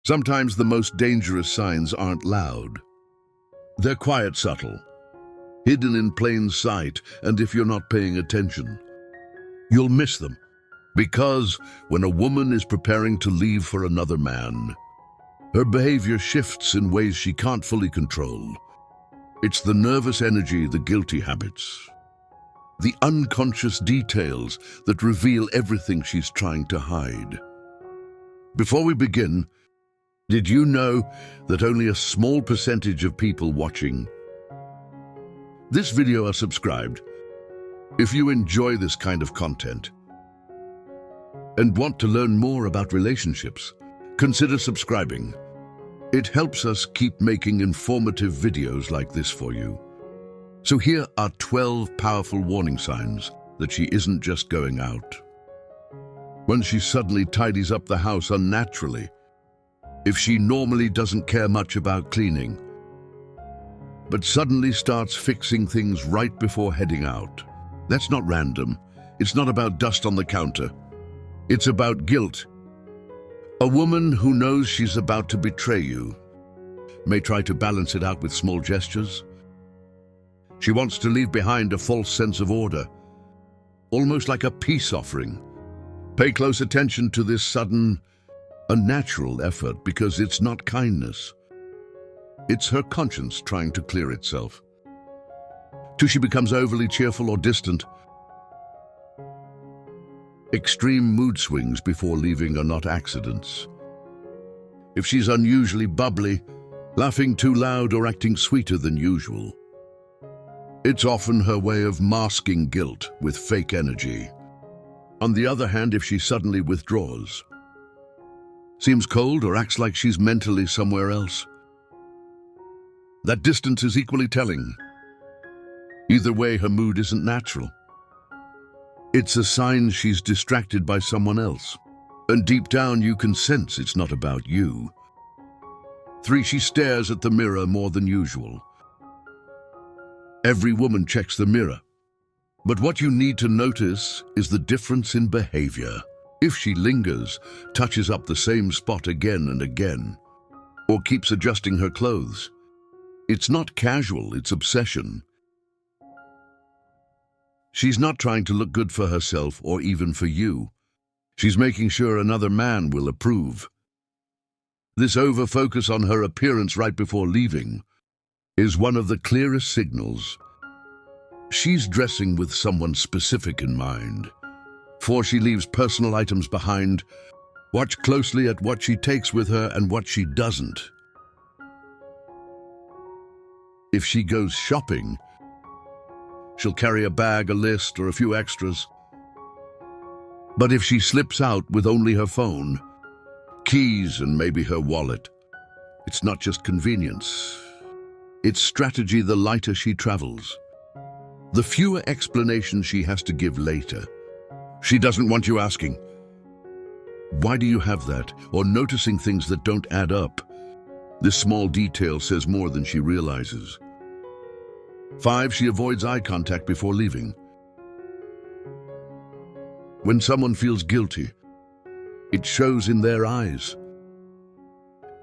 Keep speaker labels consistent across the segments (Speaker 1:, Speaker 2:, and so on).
Speaker 1: Sometimes the most dangerous signs aren't loud. They're quiet, subtle, hidden in plain sight, and if you're not paying attention, you'll miss them. Because when a woman is preparing to leave for another man, her behavior shifts in ways she can't fully control. It's the nervous energy, the guilty habits, the unconscious details that reveal everything she's trying to hide. Before we begin, did you know that only a small percentage of people watching this video are subscribed? If you enjoy this kind of content and want to learn more about relationships, consider subscribing. It helps us keep making informative videos like this for you. So here are 12 powerful warning signs that she isn't just going out. When she suddenly tidies up the house unnaturally, if she normally doesn't care much about cleaning, but suddenly starts fixing things right before heading out. That's not random. It's not about dust on the counter. It's about guilt. A woman who knows she's about to betray you may try to balance it out with small gestures. She wants to leave behind a false sense of order, almost like a peace offering. Pay close attention to this sudden, unnatural effort, because it's not kindness. It's her conscience trying to clear itself. Till she becomes overly cheerful or distant. Extreme mood swings before leaving are not accidents. If she's unusually bubbly, laughing too loud, or acting sweeter than usual, it's often her way of masking guilt with fake energy. On the other hand, if she suddenly withdraws, seems cold, or acts like she's mentally somewhere else, that distance is equally telling. Either way, her mood isn't natural. It's a sign she's distracted by someone else. And deep down, you can sense it's not about you. 3, she stares at the mirror more than usual. Every woman checks the mirror. But what you need to notice is the difference in behavior. If she lingers, touches up the same spot again and again, or keeps adjusting her clothes, it's not casual, it's obsession. She's not trying to look good for herself or even for you. She's making sure another man will approve. This over-focus on her appearance right before leaving is one of the clearest signals. She's dressing with someone specific in mind. 4, she leaves personal items behind. Watch closely at what she takes with her and what she doesn't. If she goes shopping, she'll carry a bag, a list, or a few extras. But if she slips out with only her phone, keys, and maybe her wallet, it's not just convenience. It's strategy. The lighter she travels, the fewer explanations she has to give later. She doesn't want you asking, "Why do you have that?" or noticing things that don't add up. This small detail says more than she realizes. 5, she avoids eye contact before leaving. When someone feels guilty, it shows in their eyes.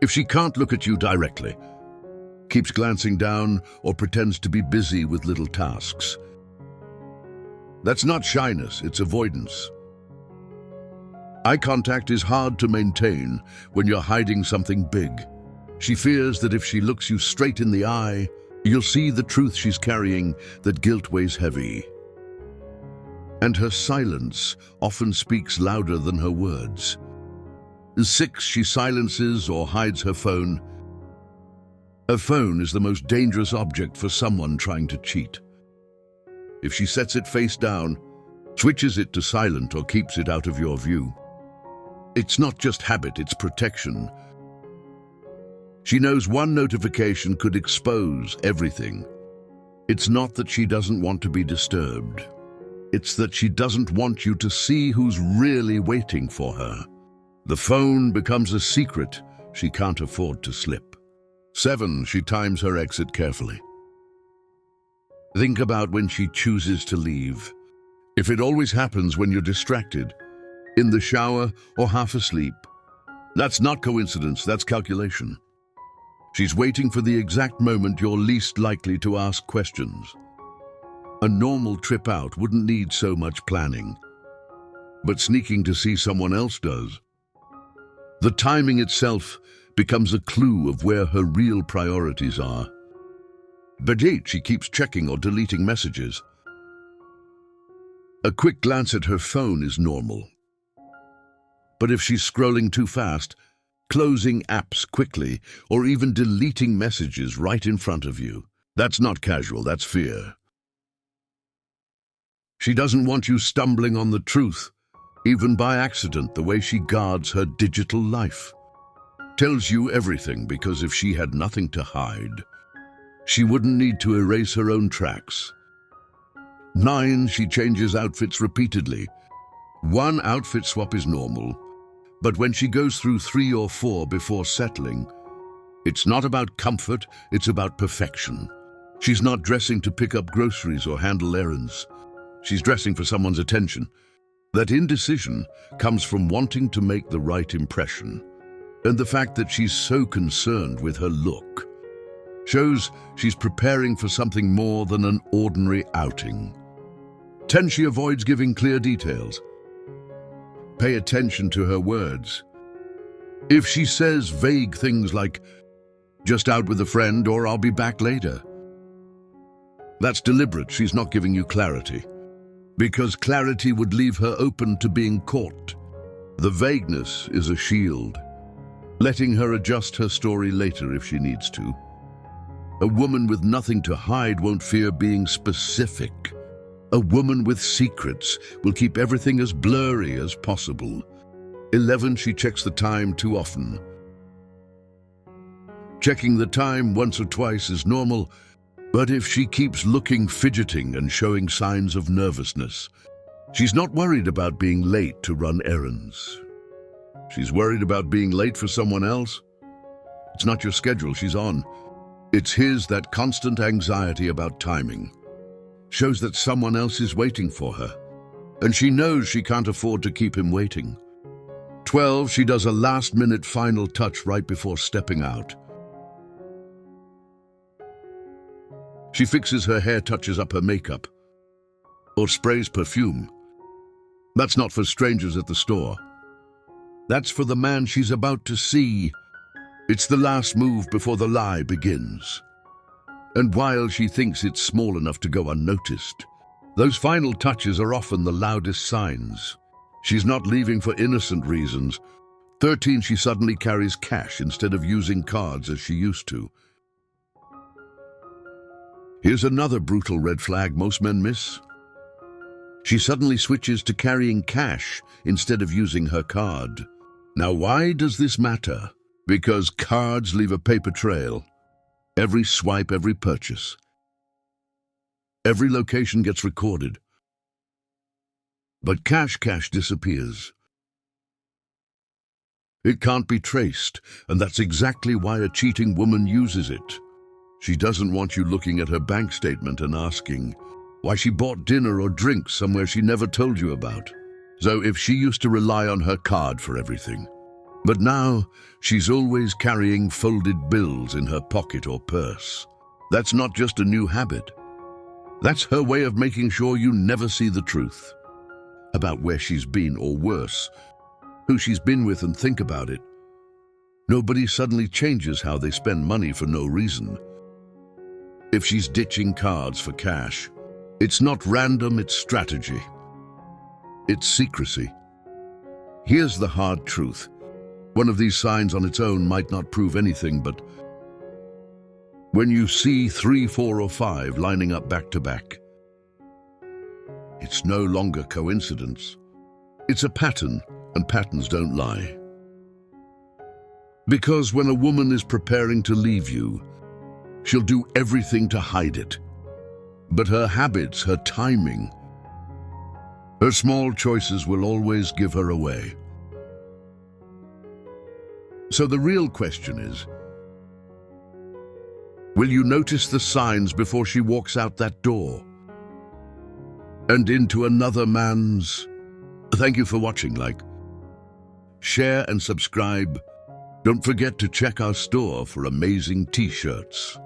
Speaker 1: If she can't look at you directly, keeps glancing down, or pretends to be busy with little tasks, that's not shyness, it's avoidance. Eye contact is hard to maintain when you're hiding something big. She fears that if she looks you straight in the eye, you'll see the truth she's carrying, that guilt weighs heavy. And her silence often speaks louder than her words. 6, she silences or hides her phone. Her phone is the most dangerous object for someone trying to cheat. If she sets it face down, switches it to silent, or keeps it out of your view, it's not just habit, it's protection. She knows one notification could expose everything. It's not that she doesn't want to be disturbed. It's that she doesn't want you to see who's really waiting for her. The phone becomes a secret she can't afford to slip. 7, she times her exit carefully. Think about when she chooses to leave. If it always happens when you're distracted, in the shower, or half asleep, That's not coincidence, that's calculation. She's waiting for the exact moment you're least likely to ask questions. A normal trip out wouldn't need so much planning, but sneaking to see someone else does. The timing itself becomes a clue of where her real priorities are. But yet she keeps checking or deleting messages. A quick glance at her phone is normal. But if she's scrolling too fast, closing apps quickly, or even deleting messages right in front of you, that's not casual, that's fear. She doesn't want you stumbling on the truth, even by accident. The way she guards her digital life tells you everything, because if she had nothing to hide, she wouldn't need to erase her own tracks. 9, she changes outfits repeatedly. One outfit swap is normal, but when she goes through 3 or 4 before settling, it's not about comfort, it's about perfection. She's not dressing to pick up groceries or handle errands. She's dressing for someone's attention. That indecision comes from wanting to make the right impression. And the fact that she's so concerned with her look shows she's preparing for something more than an ordinary outing. 10, she avoids giving clear details. Pay attention to her words. If she says vague things like, "just out with a friend," or "I'll be back later," that's deliberate. She's not giving you clarity, because clarity would leave her open to being caught. The vagueness is a shield, letting her adjust her story later if she needs to. A woman with nothing to hide won't fear being specific. A woman with secrets will keep everything as blurry as possible. 11, she checks the time too often. Checking the time once or twice is normal, but if she keeps looking, fidgeting, and showing signs of nervousness, she's not worried about being late to run errands. She's worried about being late for someone else. It's not your schedule she's on. It's his. That constant anxiety about timing shows that someone else is waiting for her, and she knows she can't afford to keep him waiting. 12, she does a last-minute final touch right before stepping out. She fixes her hair, touches up her makeup, or sprays perfume. That's not for strangers at the store. That's for the man she's about to see. It's the last move before the lie begins. And while she thinks it's small enough to go unnoticed, those final touches are often the loudest signs. She's not leaving for innocent reasons. 13, she suddenly carries cash instead of using cards as she used to. Here's another brutal red flag most men miss. She suddenly switches to carrying cash instead of using her card. Now, why does this matter? Because cards leave a paper trail. Every swipe, every purchase, every location gets recorded. But cash disappears. It can't be traced, and that's exactly why a cheating woman uses it. She doesn't want you looking at her bank statement and asking why she bought dinner or drinks somewhere she never told you about. So if she used to rely on her card for everything, but now she's always carrying folded bills in her pocket or purse, that's not just a new habit. That's her way of making sure you never see the truth about where she's been, or worse, who she's been with. And think about it. Nobody suddenly changes how they spend money for no reason. If she's ditching cards for cash, it's not random, it's strategy. It's secrecy. Here's the hard truth. One of these signs on its own might not prove anything, but when you see 3, 4, or 5 lining up back to back, it's no longer coincidence. It's a pattern, and patterns don't lie. Because when a woman is preparing to leave you, she'll do everything to hide it. But her habits, her timing, her small choices will always give her away. So the real question is, will you notice the signs before she walks out that door and into another man's? Thank you for watching. Like, share, and subscribe. Don't forget to check our store for amazing t-shirts.